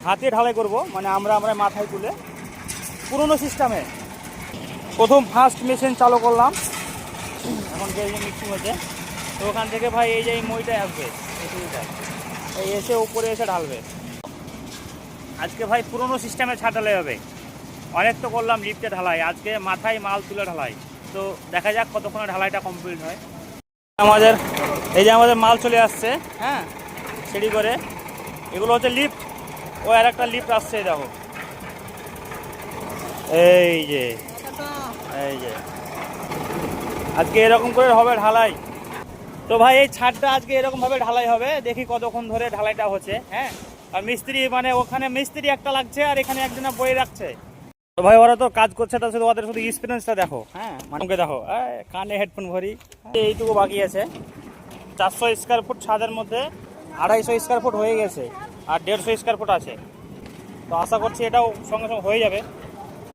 হাতে ঢালাই করব, মানে আমরা মাথায় তুলে পুরনো সিস্টেমে। প্রথম ফার্স্ট মেশিন চালু করলাম, এখন যে মিক্সিং হচ্ছে। তো ওখান থেকে ভাই এই যে এই মইটাই আসবে, এই এসে উপরে এসে ঢালবে। আজকে ভাই পুরনো সিস্টেমে ছাদ ঢালাই হবে। অনেক তো করলাম লিফটে ঢালাই, আজকে মাথায় মাল তুলে ঢালাই। তো দেখা যাক কতক্ষণে ঢালাইটা কমপ্লিট হয়। আমাদের এই যে আমাদের মাল চলে আসছে, হ্যাঁ, সিঁড়ি করে। এগুলো হচ্ছে লিফট, ও আর একটা লিফট আসছে, দেখো এই যে আজকে এরকম করে হবে ঢালাই। তো ভাই এই ছাদটা আজকে এরকমভাবে ঢালাই হবে, দেখি কতক্ষণ ধরে ঢালাইটা হচ্ছে। হ্যাঁ, আর মিস্ত্রি মানে ওখানে মিস্ত্রি একটা লাগছে আর এখানে একজনে বই রাখছে। তো ভাই ওরা তো কাজ করছে, তার শুধু ওদের শুধু এক্সপিরিয়েন্সটা দেখো। হ্যাঁ, মানুষকে দেখো, কানে হেডফোন ভরি। এইটুকু বাকি আছে। 400 স্কোয়ার ফুট ছাদের মধ্যে 250 স্কোয়ার ফুট হয়ে গেছে, আর 150 স্কোয়ার ফুট আছে। তো আশা করছি এটাও সঙ্গে সঙ্গে হয়ে যাবে।